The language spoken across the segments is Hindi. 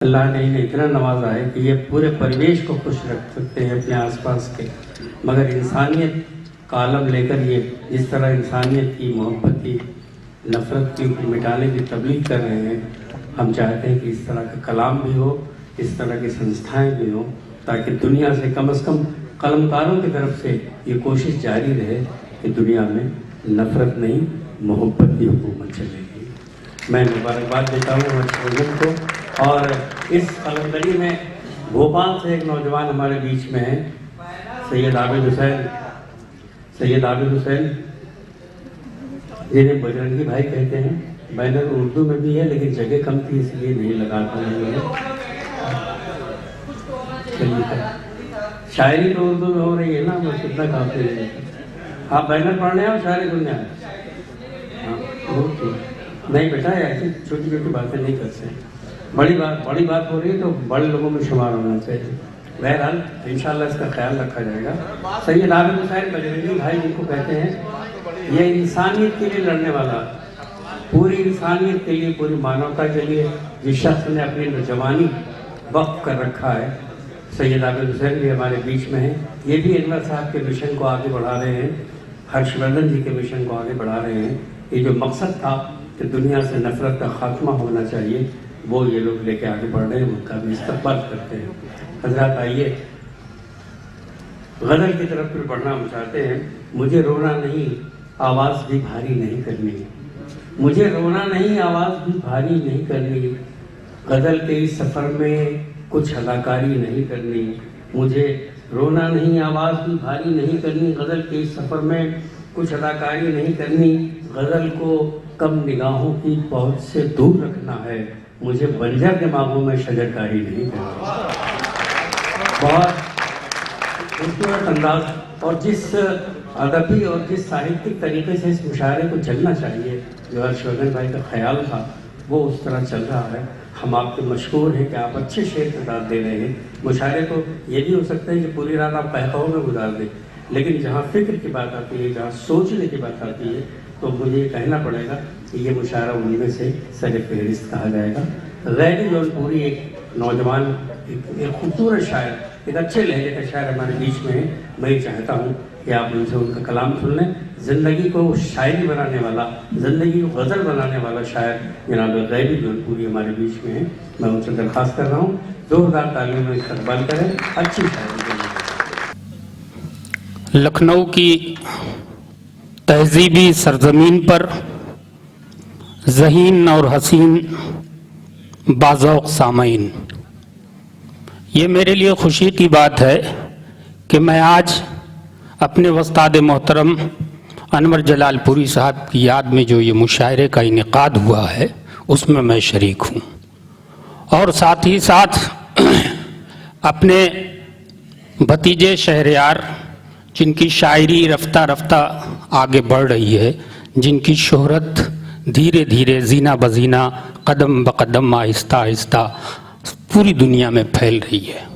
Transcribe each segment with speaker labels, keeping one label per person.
Speaker 1: अल्लाह ने इन्हें इतना नवाजा है कि ये पूरे परिवेश को खुश रख सकते हैं अपने आसपास के। मगर इंसानियत का आलम लेकर ये जिस तरह इंसानियत की, मोहब्बत की, नफ़रत की मिटाने की तबलीग कर रहे हैं, हम चाहते हैं कि इस तरह का कलाम भी हो, इस तरह की संस्थाएं भी हों, ताकि दुनिया से कम कलमकारों की तरफ से ये कोशिश जारी रहे कि दुनिया में नफ़रत नहीं, मोहब्बत की हुकूमत चलेगी। मैं मुबारकबाद देता हूँ मशहूर को। और इस कलमदरी में भोपाल से एक नौजवान हमारे बीच में है, सैयद आबिद हुसैन, जिन्हें बजरंगी भाई कहते हैं। बैनर उर्दू में भी है लेकिन जगह कम थी इसलिए नहीं लगा पाए। शायरी तो उर्दू में हो रही है ना, बस इतना काफी है। आप बैनर पढ़ने आओ, शायरी सुनने आओ। हाँ, नहीं बेटा, ऐसी छोटी छोटी बातें नहीं करते। बड़ी बात हो रही है तो बड़े लोगों में शुमार होना चाहिए। बहरहाल इंशाल्लाह इसका ख्याल रखा जाएगा। सैयद आबिद हुसैन बजरंगी भाई जिनको कहते हैं, ये इंसानियत के लिए लड़ने वाला, पूरी इंसानियत के लिए, पूरी मानवता के लिए जिस शख्स ने अपनी जवानी वक्फ कर रखा है, सैयद आबिद हुसैन भी हमारे बीच में है। ये भी अनवर साहब के मिशन को आगे बढ़ा रहे हैं, हर्षवर्धन जी के मिशन को आगे बढ़ा रहे हैं। ये जो मकसद था कि दुनिया से नफरत का खात्मा होना चाहिए, वो ये लोग लेके आगे बढ़ रहे हैं, उनका भी इस्तकबाल करते हैं। हजरत आइए गज़ल की तरफ फिर बढ़ना हम चाहते हैं। मुझे रोना नहीं, आवाज़ भी भारी नहीं करनी, मुझे रोना नहीं, आवाज़ भी भारी नहीं करनी, गज़ल के इस सफ़र में कुछ अदाकारी नहीं करनी, मुझे रोना नहीं, आवाज़ भी भारी नहीं करनी, गज़ल के इस सफ़र में कुछ अदाकारी नहीं करनी, गज़ल को कम निगाहों की पहुँच से दूर रखना है, मुझे बंजर दिमागों में शजरकारी नहीं करनी। बहुत खूबसूरत अंदाज और जिस अदबी और जिस साहित्यिक तरीके से इस मुशायरे को चलना चाहिए, जो हर्षवर्धन भाई का ख्याल था, वो उस तरह चल रहा है। हम आपके मशहूर हैं कि आप अच्छे शेर के साथ दे रहे हैं। मुशायरे को ये भी हो सकता है कि पूरी रात आप कहकाओं में गुजार दें, लेकिन जहाँ फ़िक्र की बात आती है, जहाँ सोचने की बात आती है, तो मुझे ये कहना पड़ेगा कि ये मुशायरा उनमें से सर फहरिस्त कहा जाएगा। गैरी जौनपुरी एक नौजवान, एक खूबसूरत शायर, एक अच्छे लहजे का शायर हमारे बीच में है। मैं ये चाहता हूँ कि आप उनसे उनका कलाम सुन लें। ज़िंदगी को शायरी बनाने वाला, ज़िंदगी को गज़ल बनाने वाला शायर जनाब गैरी जौनपुरी हमारे बीच में है। मैं उनसे दरख्वास्त कर रहा हूँ, ज़ोरदार तालियों में इस्तकबाल करें, अच्छी शायरी करें।
Speaker 2: लखनऊ की तहजीबी सरजमीन पर ज़हीन और हसीन बाज़ौक़ सामईन, ये मेरे लिए खुशी की बात है कि मैं आज अपने उस्ताद मोहतरम अनवर जलालपुरी साहब की याद में जो ये मुशायरे का इनेकाद हुआ है, उसमें मैं शरीक हूँ। और साथ ही साथ अपने भतीजे शहरयार, जिनकी शायरी रफ्ता रफ्ता आगे बढ़ रही है, जिनकी शोहरत धीरे धीरे जीना बजीना कदम बकदम आहिस्ता आहिस्ता पूरी दुनिया में फैल रही है।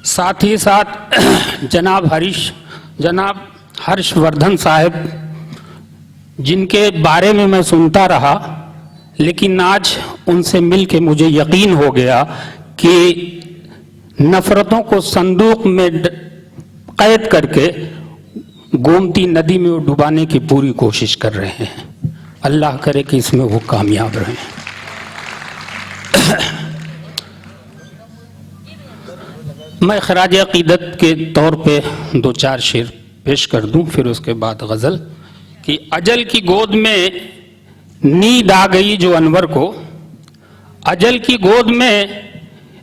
Speaker 2: साथ ही साथ जनाब हर्षवर्धन साहब, जिनके बारे में मैं सुनता रहा, लेकिन आज उनसे मिलके मुझे यकीन हो गया कि नफरतों को संदूक में कैद करके गोमती नदी में डुबाने की पूरी कोशिश कर रहे हैं। अल्लाह करे कि इसमें वो कामयाब रहें। मैं खराज अकीदत के तौर पे दो चार शेर पेश कर दूं, फिर उसके बाद गज़ल। कि अजल की गोद में नींद आ गई जो अनवर को, अजल की गोद में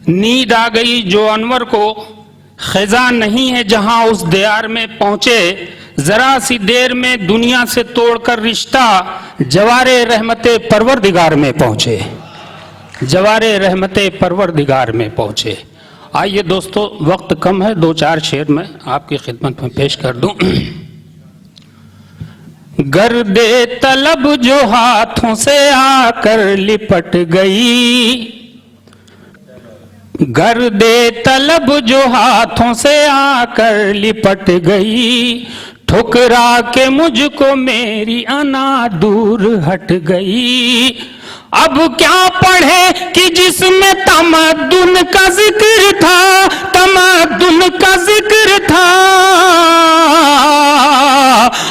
Speaker 2: नींद आ गई जो अनवर को, ख़ज़ा नहीं है जहां उस दियार में पहुंचे, जरा सी देर में दुनिया से तोड़कर रिश्ता जवारे रहमते परवरदिगार में पहुंचे, जवारे रहमते परवरदिगार में पहुंचे। आइए दोस्तों, वक्त कम है, दो चार शेर मैं आपकी खिदमत में पेश कर दूं। गर्दे तलब जो हाथों से आकर लिपट गई, गर्दे तलब जो हाथों से आकर लिपट गई, ठुकरा के मुझको मेरी अना दूर हट गई। अब क्या पढ़े कि जिसमें तमद्दुन का जिक्र था, तमद्दुन का जिक्र था।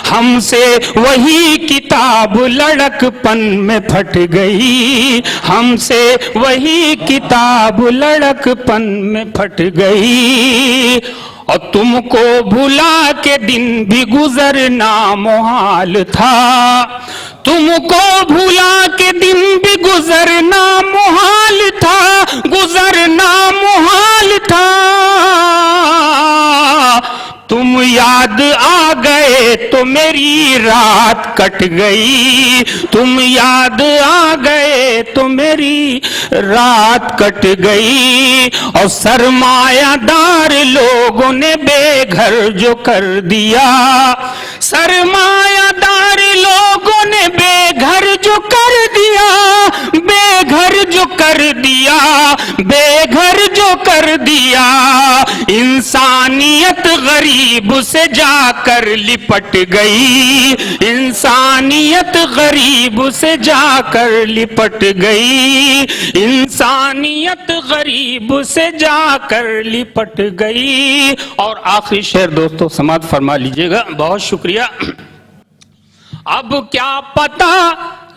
Speaker 2: हमसे वही किताब लड़कपन में फट गई, हमसे वही किताब लड़कपन में फट गई। और तुमको भुला के दिन भी गुजरना मुहाल था, तुमको भुला के दिन भी गुजरना मुहाल था, गुजरना मुहाल था। तुम याद आ गए तो मेरी रात कट गई, तुम याद आ गए तो मेरी रात कट गई। और सरमायादार लोगों ने बेघर जो कर दिया, सरमायादार लोगों ने बेघर जो कर दिया, बेघर जो कर दिया, बेघर जो कर दिया। इंसानियत गरीब से जाकर लिपट गई, इंसानियत गरीब से जाकर लिपट गई, इंसानियत गरीब से जाकर लिपट गई। और आखिरी शेर दोस्तों समाप्त फरमा लीजिएगा, बहुत शुक्रिया। अब क्या पता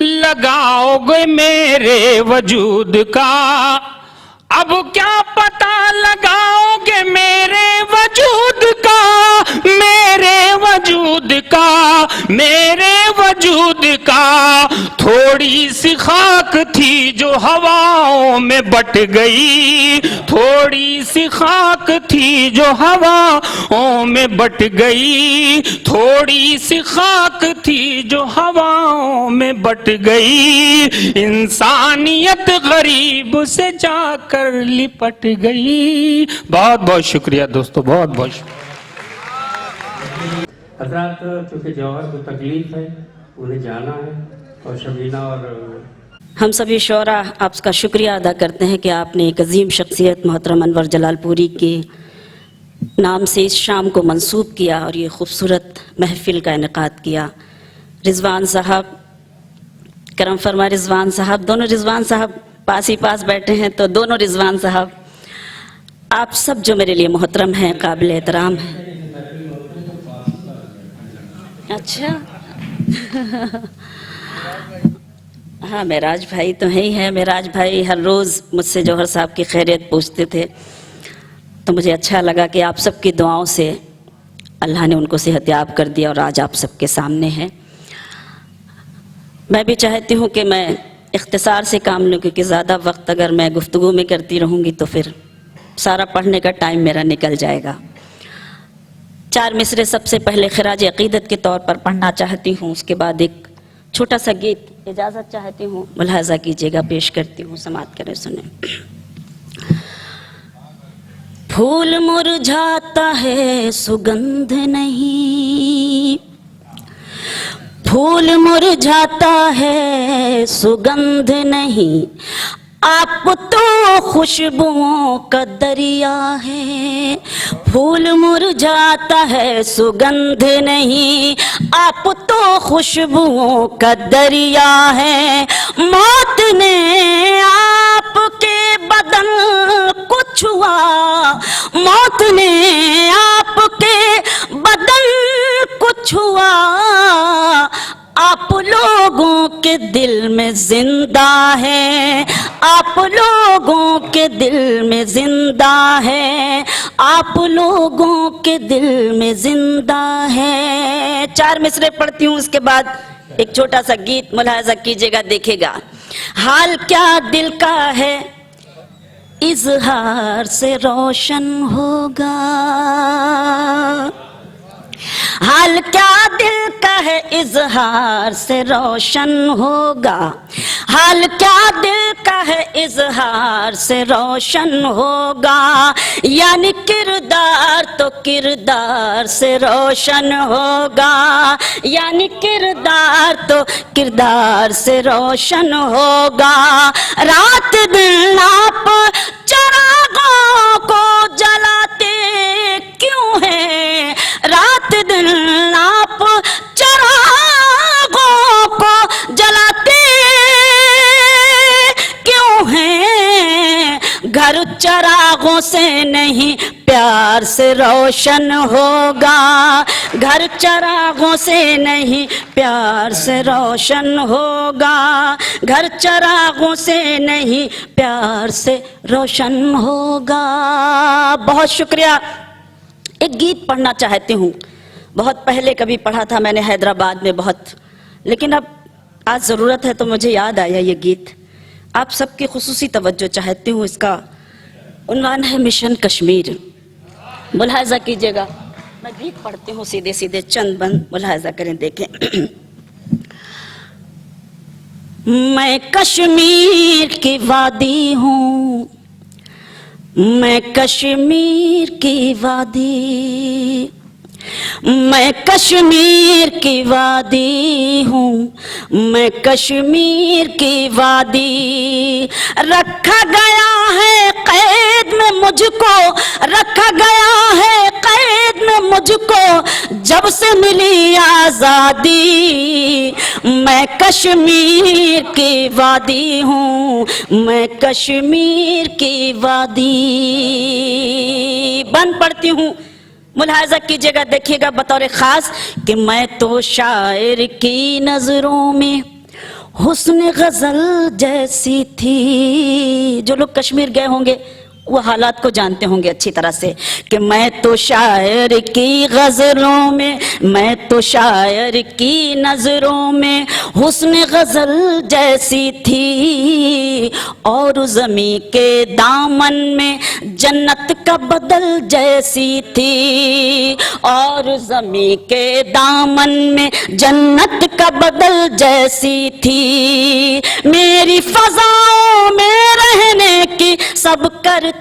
Speaker 2: लगाओगे मेरे वजूद का, अब क्या पता लगाओगे मेरे वजूद का, मेरे वजूद का, मेरे वजूद का। थोड़ी सी खाक थी जो हवाओं में बट गई, थोड़ी सी खाक थी जो हवाओं में बट गई, थोड़ी सी खाक थी जो हवाओं में बट गई। इंसानियत गरीब से जाकर लिपट गई। बहुत बहुत शुक्रिया दोस्तों, बहुत बहुत शुक्रिया।
Speaker 1: हजरात, क्योंकि जौहर को तकलीफ है, उन्हें जाना है, और शबीना और
Speaker 3: हम सभी शोरा आपका शुक्रिया अदा करते हैं कि आपने एक अजीम शख्सियत मोहतरम अनवर जलालपुरी के नाम से इस शाम को मंसूब किया और ये खूबसूरत महफिल का इनेकाद किया। रिजवान साहब, करम फरमा रिजवान साहब, दोनों रिजवान साहब पास ही पास बैठे हैं, तो दोनों रिजवान साहब, आप सब जो मेरे लिए मोहतरम हैं, काबिल एहतराम हैं। अच्छा हाँ, मेराज भाई तो है ही है। मेराज भाई हर रोज़ मुझसे जौहर साहब की खैरियत पूछते थे, तो मुझे अच्छा लगा कि आप सबकी दुआओं से अल्लाह ने उनको सेहतयाब कर दिया और आज आप सबके सामने हैं। मैं भी चाहती हूँ कि मैं इख्तिसार से काम लूँ, क्योंकि ज़्यादा वक्त अगर मैं गुफ्तगू में करती रहूँगी तो फिर सारा पढ़ने का टाइम मेरा निकल जाएगा। 4 मिसरे सबसे पहले खिराज अकीदत के तौर पर पढ़ना चाहती हूँ, उसके बाद एक छोटा सा गीत इजाज़त चाहती हूँ, मुलाहजा कीजिएगा, पेश करती हूँ, समाअत करें, सुने। फूल मुरझाता है सुगंध नहीं, फूल मुरझाता है सुगंध नहीं, आप तो खुशबुओं का दरिया है। फूल मुरझाता है सुगंध नहीं, आप तो खुशबुओं का दरिया है। मौत ने आपके बदन को छुआ, मौत ने आपके बदन को छुआ, आप लोगों के दिल में जिंदा है, आप लोगों के दिल में जिंदा है, आप लोगों के दिल में जिंदा है। 4 मिसरे पढ़ती हूँ, उसके बाद एक छोटा सा गीत मुलाहजा कीजिएगा, देखिएगा। हाल क्या दिल का है इजहार से रोशन होगा, हाल क्या दिल का है इजहार से रोशन होगा, हाल क्या दिल का है इजहार से रोशन होगा। यानी किरदार तो किरदार से रोशन होगा, यानी किरदार तो किरदार से रोशन होगा। रात दिन आप चरागों को जलाते क्यों हैं, रात दिन आप चरागों को जलाते चरागों से नहीं प्यार से रोशन होगा, घर चरागों से नहीं प्यार से रोशन होगा, घर चरागों से नहीं प्यार से रोशन होगा। बहुत शुक्रिया। एक गीत पढ़ना चाहती हूँ, बहुत पहले कभी पढ़ा था मैंने हैदराबाद में बहुत, लेकिन अब आज ज़रूरत है तो मुझे याद आया ये गीत। आप सबकी खुसूसी तवज्जो चाहती हूँ। इसका उन्वान है मिशन कश्मीर। मुलाहजा कीजिएगा, मैं गीत पढ़ती हूँ सीधे सीधे, चंद बंद मुलाहजा करें, देखें। मैं कश्मीर की वादी हूँ, मैं कश्मीर की वादी, मैं कश्मीर की वादी हूँ, मैं कश्मीर की वादी। रखा गया है कैद में मुझको, रखा गया है कैद में मुझको, जब से मिली आज़ादी। मैं कश्मीर की वादी हूँ, मैं कश्मीर की वादी। बंद पढ़ती हूँ, मुलाहजा कीजिएगा, देखिएगा बतौर खास कि मैं तो शायर की नजरों में हुस्न गजल जैसी थी। जो लोग कश्मीर गए होंगे वो हालात को जानते होंगे अच्छी तरह से कि मैं तो शायर की गजलों में, मैं तो शायर की नजरों में हुस्न गजल जैसी थी, और ज़मीं के दामन में जन्नत का बदल जैसी थी, और ज़मीं के दामन में जन्नत का बदल जैसी थी। मेरी फज़ाओं में रहने की सब करते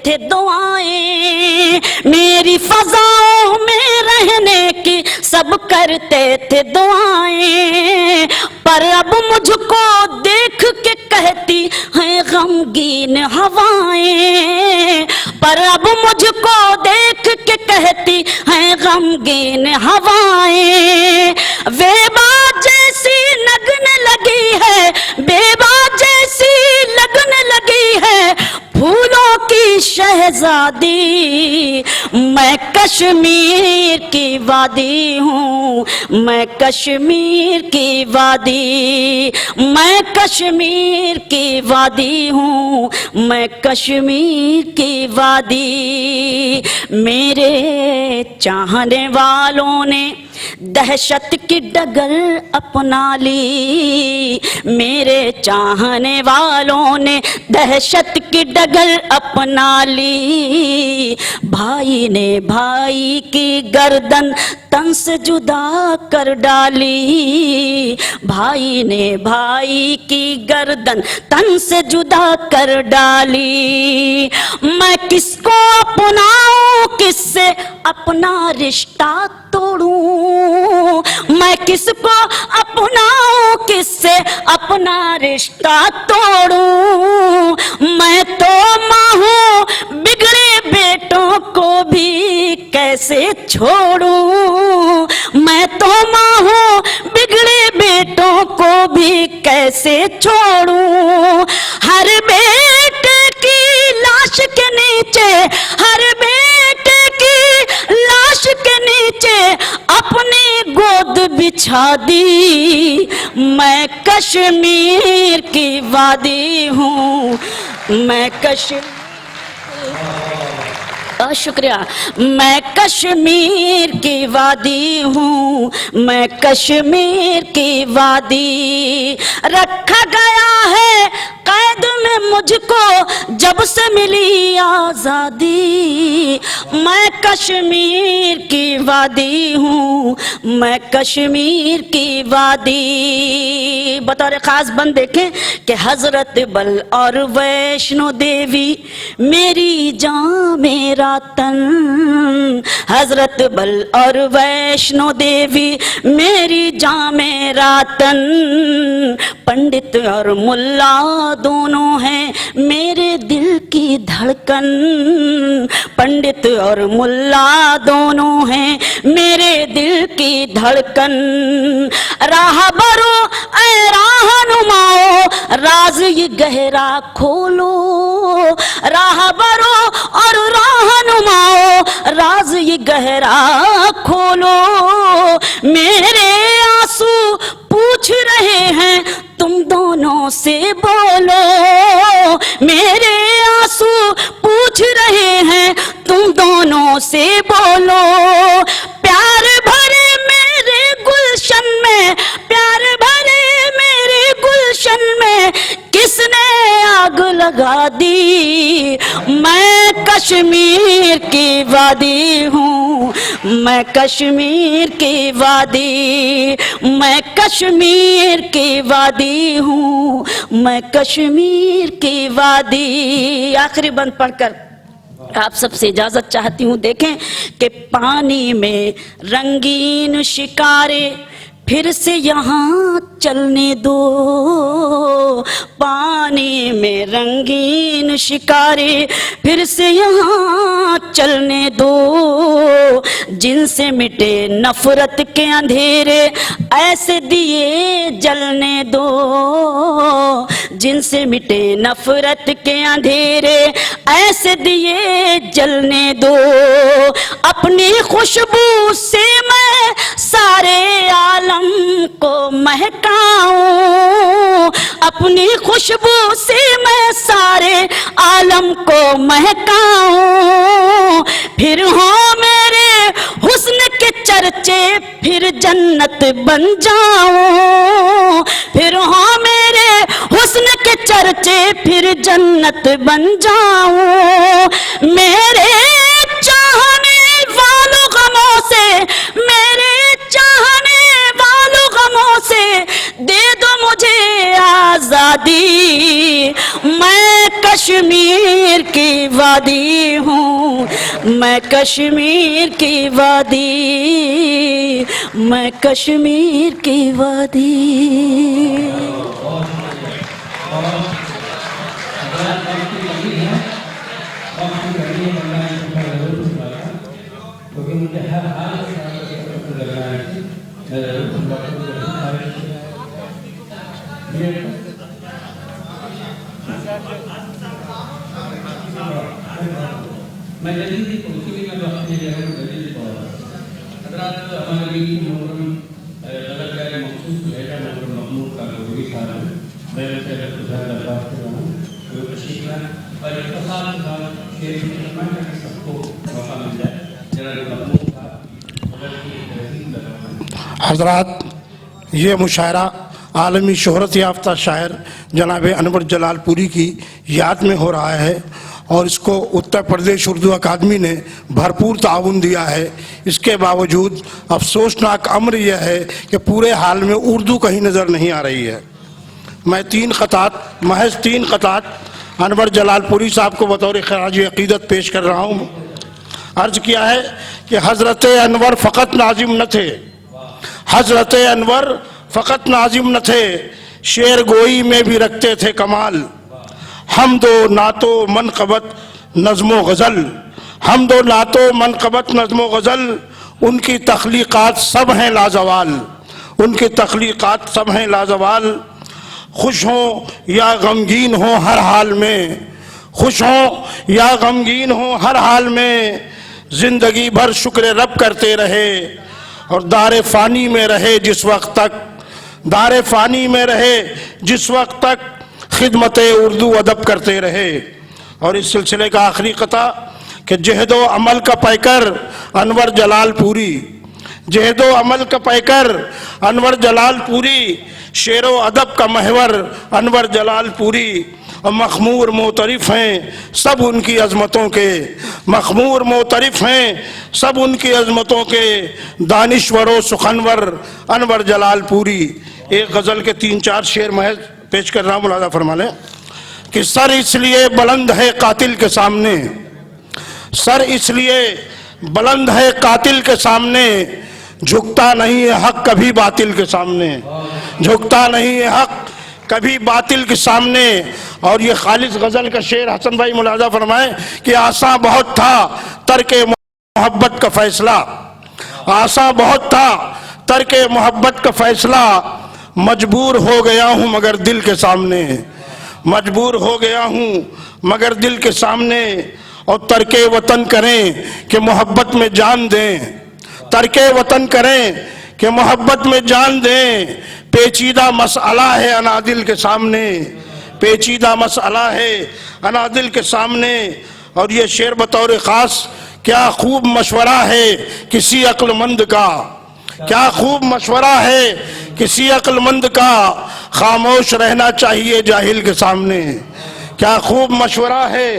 Speaker 3: थे दुआएं, मेरी फज़ाओं में रहने की सब करते थे दुआएं, पर अब मुझको देख के कहती हैं गमगीन हवाएं, पर अब मुझको देख के कहती हैं गमगीन हवाएं। बेबा जैसी लगने लगी है, बेबा जैसी लगने लगी है फूलों की शहजादी। मैं कश्मीर की वादी हूँ, मैं कश्मीर की वादी, मैं कश्मीर की वादी हूँ, मैं कश्मीर की वादी। मेरे चाहने वालों ने दहशत की डगर अपना ली, मेरे चाहने वालों ने दहशत की डगर अपना ली। भाई ने भाई की गर्दन तन से जुदा कर डाली, भाई ने भाई की गर्दन तन से जुदा कर डाली। मैं किसको अपनाऊं, किससे अपना रिश्ता तोड़ूं, मैं किसको अपनाऊं, किससे अपना रिश्ता तोड़ूं। मैं तो माँ हूँ, बिगड़े बेटों को भी कैसे छोड़ूं, मैं तो माँ हूँ, बिगड़े बेटों को भी कैसे छोड़ूं। हर बेटे की लाश के नीचे, हर बेटे की लाश के नीचे अपनी गोद बिछा दी। मैं कश्मीर की वादी हूँ, मैं शुक्रिया। मैं कश्मीर की वादी हूँ, मैं कश्मीर की वादी। रखा गया है कैद में मुझको जब से मिली आज़ादी। मैं कश्मीर की वादी हूँ, मैं कश्मीर की वादी। बतौर खास बंद देखें कि हजरत बल और वैष्णो देवी मेरी जान मेरा तन, हजरत बल और वैष्णो देवी मेरी जान मेरा तन। पंडित और मुल्ला दोनों हैं मेरे दिल की धड़कन, पंडित और मुल्ला दोनों हैं मेरे दिल की धड़कन। राहबरो ऐ राहनुमाओ राज ये गहरा खोलो, राहबरो और रहनुमाओ राज ये गहरा खोलो। मेरे आंसू पूछ रहे हैं तुम दोनों से बोलो, मेरे आंसू पूछ रहे हैं तुम दोनों से बोलो। प्यार भरे मेरे गुलशन में, प्यार भरे मेरे गुलशन में किसने आग लगा दी। मैं कश्मीर की वादी हूँ, मैं कश्मीर की वादी, मैं कश्मीर की वादी हूँ, मैं कश्मीर की वादी। आखिरी बंद पढ़कर आप सबसे इजाजत चाहती हूँ। देखें कि पानी में रंगीन शिकारे फिर से यहाँ चलने दो, पानी में रंगीन शिकारे फिर से यहाँ चलने दो। जिनसे मिटे नफरत के अंधेरे ऐसे दिए जलने दो, जिनसे मिटे नफरत के अंधेरे ऐसे दिए जलने दो। अपनी खुशबू से मैं सारे आलम को महकाऊं, अपनी खुशबू से मैं सारे आलम को महकाऊं। फिर हो मेरे हुस्न के चर्चे फिर जन्नत बन जाऊं, फिर हो मेरे हुस्न के चर्चे फिर जन्नत बन जाऊं। मेरे चाहने वालों गमों से, मेरे चाहने वालों गमों से दे दो मुझे आजादी। मैं कश्मीर की वादी हूँ, मैं कश्मीर की वादी, मैं कश्मीर की वादी।
Speaker 1: मैं जल्दी पहुंचूंगी, मैं अपने जगह में जल्दी पहुंचा। हजरात हमारे लिए मोहरम अगर क्या मखसूस रहेगा मोहरम महमूद का लोगी सारा मैं से गुजार दरबार से रहा हूँ तो तशरीफ लाएं और इत्तेफाक के साथ शेर की खिदमत में सबको मौका मिल जाए। जनाब महमूद का अगर की तहसील लगा
Speaker 4: हजरात, ये मुशायरा आलमी शोहरत याफ्ता शायर जनाब अनवर जलालपुरी की याद में हो रहा है और इसको उत्तर प्रदेश उर्दू अकादमी ने भरपूर ताउन दिया है। इसके बावजूद अफसोसनाक अम्र यह है कि पूरे हाल में उर्दू कहीं नज़र नहीं आ रही है। मैं महज तीन क़तात अनवर जलालपुरी साहब को बतौर खराज अक़ीदत पेश कर रहा हूँ। अर्ज़ किया है कि हज़रत अनवर फ़कत नाजिम न थे, हज़रत अनवर फ़कत नाजिम न थे, शेर गोई में भी रखते थे कमाल। हमदो नातो मनक़बत नज़्मो गज़ल, हमदो नातो मनक़बत नज़्मो गज़ल, उनकी तख्लीक़ात सब हैं लाजवाल, उनकी तख्लीक़ात सब हैं लाजवाल। खुश हों या गमगीन हों हर हाल में, खुश हों या गमगीन हों हर हाल में, ज़िंदगी भर शुक्र रब करते रहे और दारे फ़ानी में रहे जिस वक्त तक, दारे फ़ानी में रहे जिस वक्त तक खिदमत उर्दू अदब करते रहे। और इस सिलसिले का आखिरी कता कि जहदो अमल का पैकर अनवर जलालपुरी, जहदो अमल का पैकर अनवर जलालपुरी, शेरो अदब का महवर अनवर जलालपुरी। और मखमूर मोतरिफ हैं सब उनकी अज़मतों के, मखमूर मोतरिफ हैं सब उनकी अज़मतों के, दानिश्वर सुखनवर अनवर जलालपुरी। एक गज़ल के 3-4 शेर महज पेश कर रहा हूँ, मुलाज़ा फरमा लें कि सर इसलिए बुलंद है कातिल के सामने, सर इसलिए बुलंद है कातिल के सामने, झुकता नहीं है हक कभी बातिल के सामने, झुकता नहीं है हक कभी बातिल के सामने। और ये खालिस गज़ल का शेर हसन भाई मुलाज़ा फरमाएं कि आसा बहुत था तर्के मोहब्बत का फैसला, आसा बहुत था तर्के मोहब्बत का फैसला, मजबूर हो गया हूं मगर दिल के सामने, मजबूर हो गया हूं मगर दिल के सामने। और तर्के वतन करें कि मोहब्बत में जान दें, तर्के वतन करें कि मोहब्बत में जान दें। पेचीदा मसला है अनादिल के सामने, पेचीदा मसला है अनादिल के सामने। और ये शेर बतौर खास, क्या खूब मशवरा है किसी अक्लमंद का, क्या खूब मशवरा है किसी अक्लमंद का, खामोश रहना चाहिए जाहिल के सामने। क्या खूब मशवरा है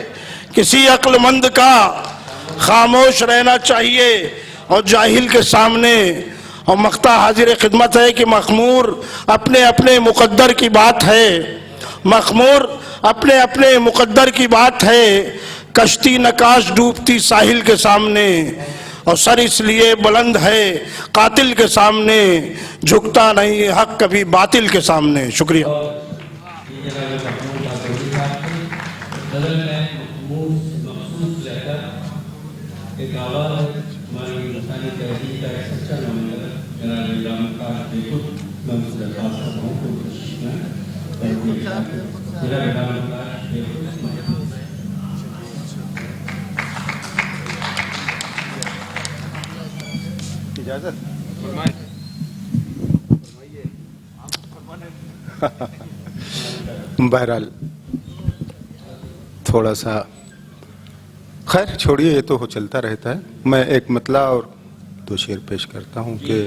Speaker 4: किसी अक्लमंद का, खामोश रहना चाहिए और जाहिल के सामने। और मख्ता हाजिर खिदमत है कि मखमूर अपने अपने मुकद्दर की बात है, मखमूर अपने अपने मुकद्दर की बात है। कश्ती नकाश डूबती साहिल के सामने, और सर इसलिए बुलंद है कातिल के सामने, झुकता नहीं हक कभी बातिल के सामने। शुक्रिया।
Speaker 1: एक आवाज़ हमारी इंसानी तहजीब का एक सच्चा नमूना जनाब इमाम का बिल्कुल मैं उस दरख्वास्त करता हूँ कोई कोशिश में जनाब इमाम का
Speaker 5: इजाज़त बहरहाल थोड़ा सा, खैर छोड़िए, ये तो हो चलता रहता है। मैं एक मतला और दो शेर पेश करता हूँ कि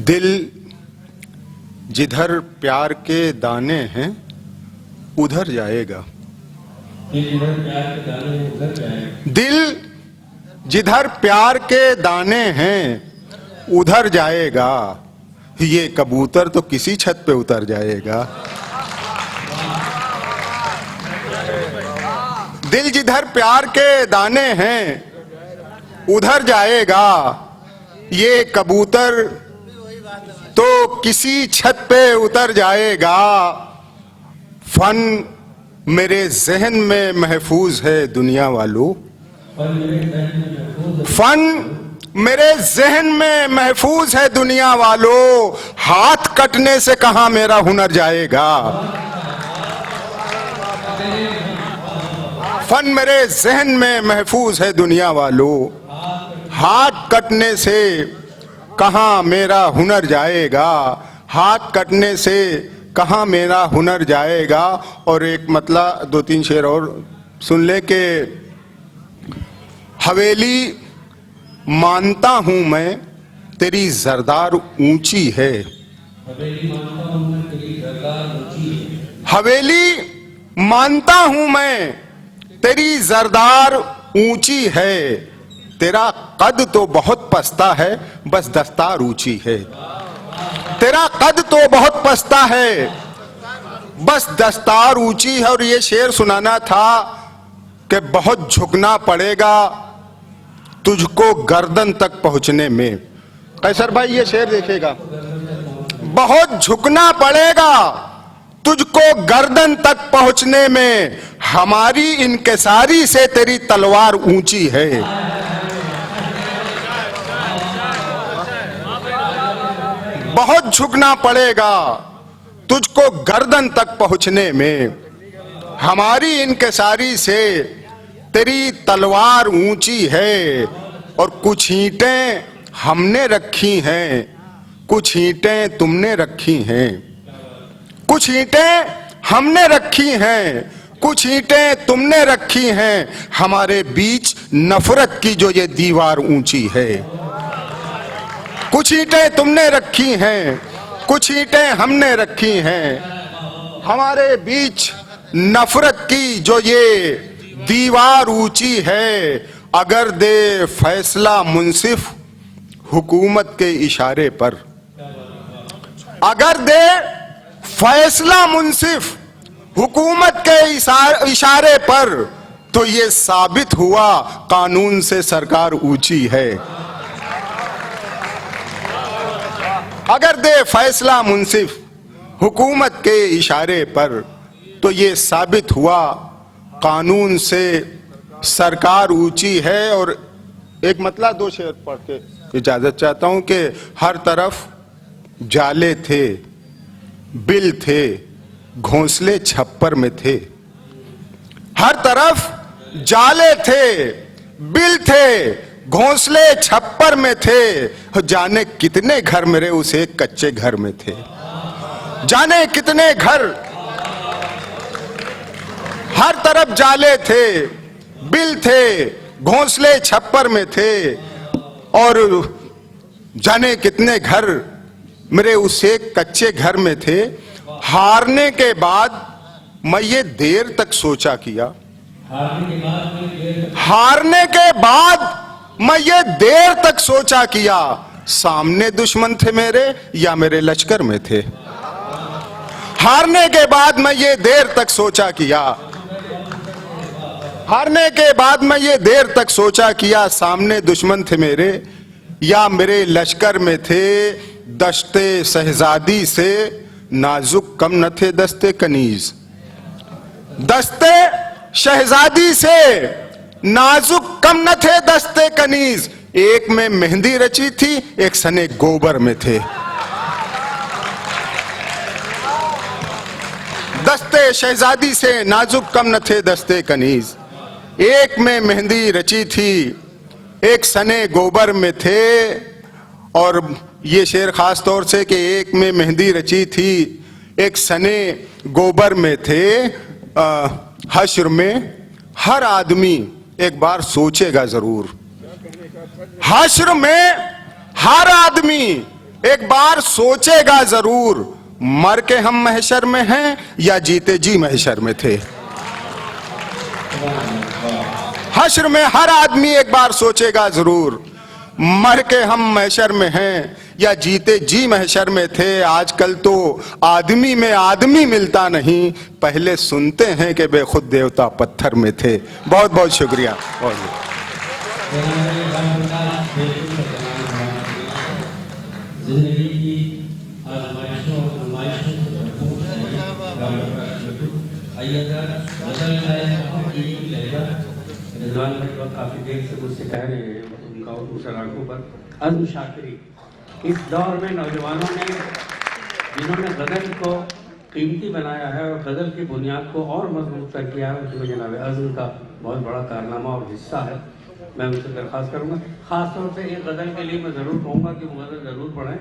Speaker 5: दिल जिधर प्यार के दाने हैं उधर जाएगा, दिल जिधर प्यार के दाने हैं उधर जाएगा, ये कबूतर तो किसी छत पे उतर जाएगा। दिल जिधर प्यार के दाने हैं उधर जाएगा, ये कबूतर तो किसी छत पे उतर जाएगा। फन मेरे जहन में महफूज है दुनिया वालों, फन मेरे जहन में महफूज है दुनिया वालों, हाथ कटने से कहां मेरा हुनर जाएगा। फन मेरे जहन में महफूज है दुनिया वालों, हाथ कटने से कहां मेरा हुनर जाएगा, हाथ कटने से कहां मेरा हुनर जाएगा। और एक मतला दो तीन शेर और सुन ले के हवेली मानता हूं मैं तेरी जरदार ऊंची है, हवेली मानता हूं मैं तेरी जरदार ऊंची है, तेरा कद तो बहुत पस्ता है बस दस्तार ऊंची है, तेरा कद तो बहुत पस्ता है बस दस्तार ऊंची है। और ये शेर सुनाना था कि बहुत झुकना पड़ेगा तुझको गर्दन तक पहुंचने में। कैसर भाई ये शेर देखेगा, बहुत झुकना पड़ेगा तुझको गर्दन तक पहुंचने में, हमारी इनकिसारी से तेरी तलवार ऊंची है। बहुत झुकना पड़ेगा तुझको गर्दन तक पहुंचने में, हमारी इनकिसारी से तेरी तलवार ऊंची है। और कुछ ईंटें हमने रखी हैं, कुछ ईंटें तुमने रखी हैं, कुछ ईंटें हमने रखी हैं, कुछ ईंटें तुमने रखी हैं, हमारे बीच नफरत की जो ये दीवार ऊंची है। कुछ ईंटें तुमने रखी हैं, कुछ ईंटें हमने रखी हैं, हमारे बीच नफरत की जो ये दीवार ऊंची है। अगर दे फैसला मुंसिफ हुकूमत के इशारे पर, अगर दे फैसला मुंसिफ हुकूमत के इशारे पर, तो ये साबित हुआ कानून से सरकार ऊंची है। अगर दे फैसला मुंसिफ हुकूमत के इशारे पर, तो ये साबित हुआ कानून से सरकार ऊंची है। और एक मतलब दो शेर पढ़ के इजाजत चाहता हूं कि हर तरफ जाले थे, बिल थे, घोंसले छप्पर में थे। हर तरफ जाले थे, बिल थे, घोंसले छप्पर में थे। जाने कितने घर मेरे उस एक कच्चे घर में थे। जाने कितने घर, हर तरफ जाले थे, बिल थे, घोंसले छप्पर में थे। और जाने कितने घर मेरे उस एक कच्चे घर में थे। हारने के बाद मैं ये देर तक सोचा किया, हारने के बाद मैं ये देर तक सोचा किया, सामने दुश्मन थे मेरे या मेरे लश्कर में थे। हारने के बाद मैं ये देर तक सोचा किया, हारने के बाद मैं ये देर तक सोचा किया, सामने दुश्मन थे मेरे या मेरे लश्कर में थे। दस्ते शहजादी से नाजुक कम न थे दस्ते कनीज। दस्ते शहजादी से नाजुक कम न थे दस्ते कनीज। एक में मेहंदी रची थी, एक सने गोबर में थे। दस्ते शहजादी से नाजुक कम न थे दस्ते कनीज। एक में मेहंदी रची थी, एक सने गोबर में थे। और ये शेर खास तौर से कि एक में मेहंदी रची थी, एक सने गोबर में थे। हश्र में हर आदमी एक बार सोचेगा जरूर। हश्र में हर आदमी एक बार सोचेगा जरूर, मर के हम महशर में हैं या जीते जी महशर में थे। हश्र में हर आदमी एक बार सोचेगा जरूर, मर के हम महशर में हैं या जीते जी महशर में थे। आजकल तो आदमी में आदमी मिलता नहीं, पहले सुनते हैं कि बेखुद देवता पत्थर में थे। बहुत बहुत शुक्रिया।
Speaker 1: जिंदगी की आजमाइशों और नुमाइशों से भरपूर रिजवान भाई काफ़ी देर से मुझसे कह रहे हैं, उनका उन सलाखों पर अज़्म शाकिरी। इस दौर में नौजवानों ने जिन्होंने गज़ल को कीमती बनाया है और गज़ल की बुनियाद को और मजबूत कर किया है, उसमें जनाब अज़्म का बहुत बड़ा कारनामा और हिस्सा है। मैं उनसे दरख्वास्त करूँगा, ख़ास तौर से एक गज़ल के लिए मैं ज़रूर कहूँगा कि वो गज़ल ज़रूर पढ़ें।